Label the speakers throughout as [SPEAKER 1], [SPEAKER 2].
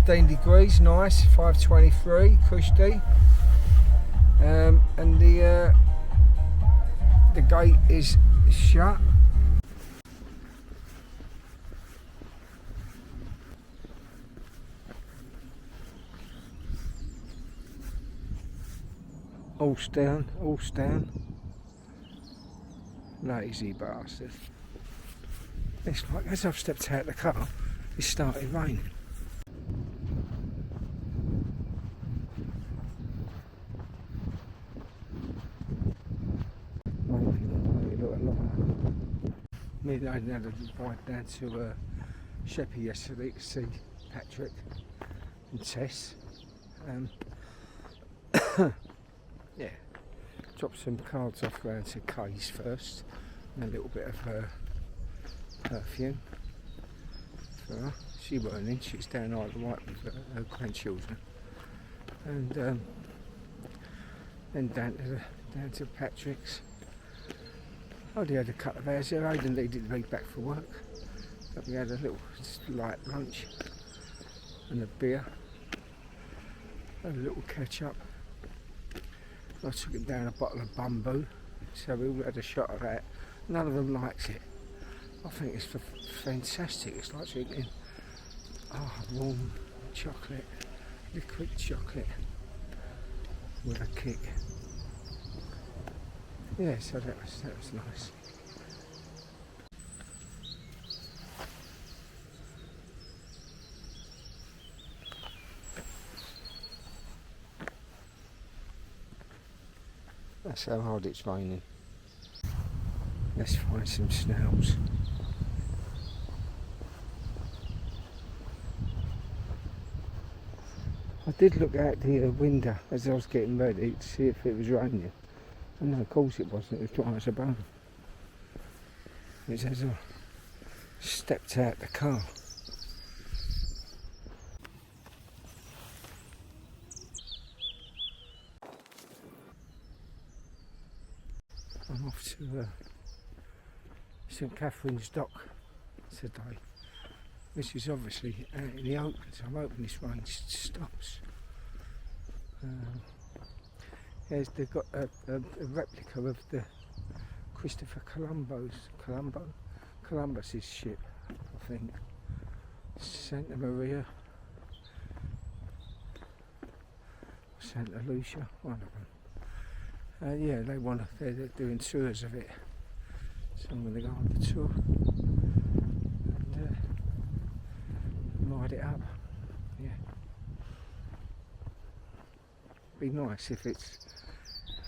[SPEAKER 1] 15 degrees, nice, 5:23, cushy. And the gate is shut. All's down, all's down. Lazy bastard. It's like as I've stepped out of the car, it started raining. Maybe look a lot. Me and I had a ride down to Sheppey yesterday to see Patrick and Tess. Yeah, dropped some cards off round to Kay's first, and a little bit of perfume for her. She weren't in, she was down Isle of Wight with her grandchildren. And then down to Patrick's. I only had a couple of hours there. I didn't need to be back for work, but we had a little light lunch and a beer and a little catch up. I took him down a bottle of Bumbu, so we all had a shot of that. None of them likes it. I think it's fantastic. It's like drinking warm chocolate, liquid chocolate with a kick. Yeah, so that was nice. That's how hard it's raining. Let's find some snails. I did look out the window as I was getting ready to see if it was raining. And no, of course it wasn't, it was dry as a bone. It was as I stepped out the car. I'm off to St Katharine's dock today, which is obviously out in the open, so I'm hoping this rain stops. They've got a replica of the Christopher Columbus's ship, I think. Santa Maria, Santa Lucia, one of them. Yeah, they're doing tours of it, so I'm going to go on the tour and ride it up. Yeah, be nice if it's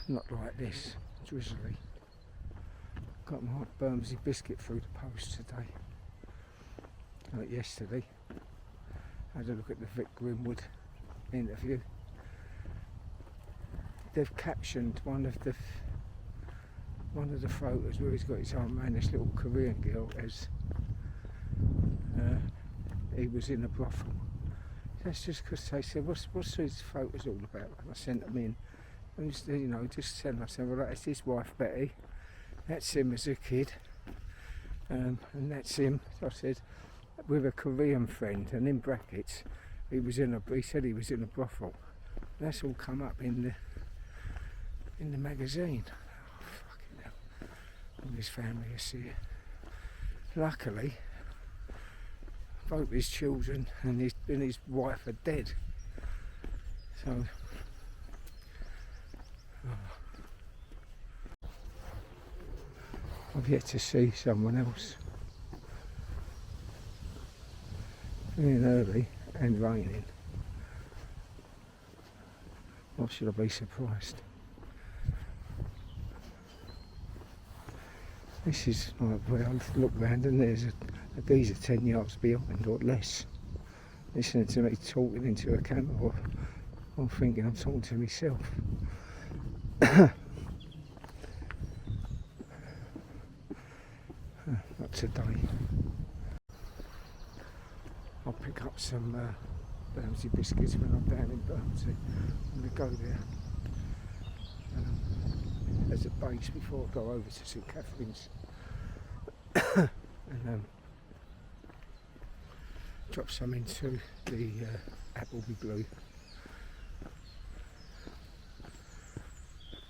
[SPEAKER 1] not like this, drizzly. Got my Bermondsey Biscuit through the post today. Like yesterday, had a look at the Vic Grimwood interview. They've captioned one of the photos where he's got his arm around this little Korean girl as he was in a brothel. That's just because they said, what's these photos all about? And I sent them in, and just sent them. I said, well, that's his wife Betty, that's him as a kid, and that's him. So I said, with a Korean friend, and in brackets, he said he was in a brothel. That's all come up in the magazine. Oh, fucking hell. All his family is here. Luckily, both his children and his wife are dead. So, I've yet to see someone else. Being early and raining. Why should I be surprised? This is like where I look round and there's a geezer 10 yards behind or less, listening to me talking into a camera, or I'm thinking I'm talking to myself. Not today. I'll pick up some Bermondsey biscuits when I'm down in Bermondsey. I'm going to go there as a base before I go over to St Katharine's and drop some into the Appleby glue.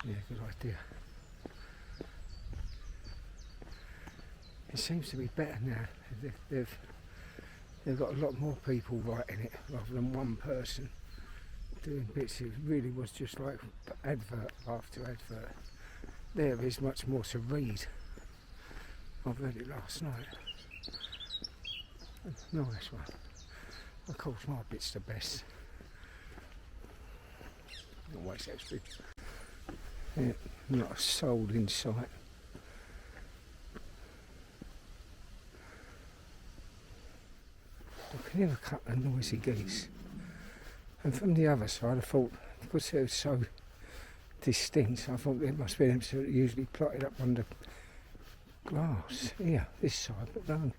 [SPEAKER 1] Yeah, good idea. It seems to be better now. They've got a lot more people writing it rather than one person doing bits. It really was just like advert after advert. There is much more to read. I've read it last night. Nice one. Of course, my bit's the best. Always has been. Yeah, not a soul in sight. I can hear a couple of noisy geese. And from the other side, I thought, because they were so distinct, I thought it must be them sort of usually plotted up under glass. Here, this side, but no,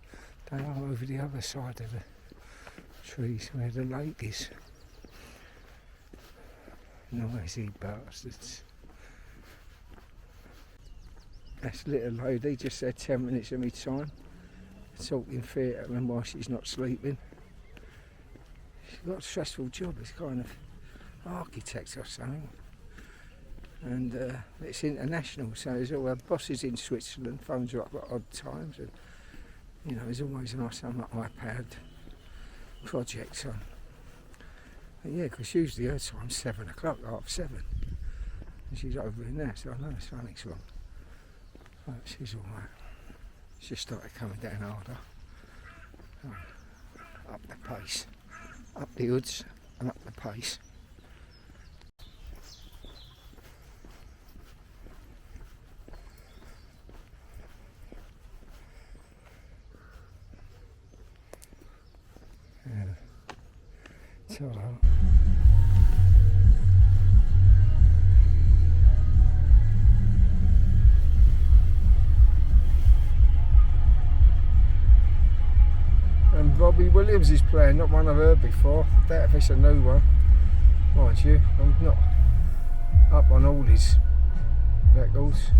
[SPEAKER 1] they are over the other side of the trees where the lake is. Noisy bastards. That's little lady just had 10 minutes of me time talking theatre and while she's not sleeping. She's got a stressful job, it's kind of architect or something. And it's international, so there's all her bosses in Switzerland, phones her up at odd times, and you know, there's always a nice iPad project on. But yeah, because usually her time's 7 o'clock, 7:30, and she's over in there, so I know something's wrong. But she's alright. She's just started coming down harder. Up the pace. Up the hoods and up the pace. Yeah. It's all right. And Robbie Williams is playing, not one I've heard before. I doubt if it's a new one. Mind you, I'm not up on all his records.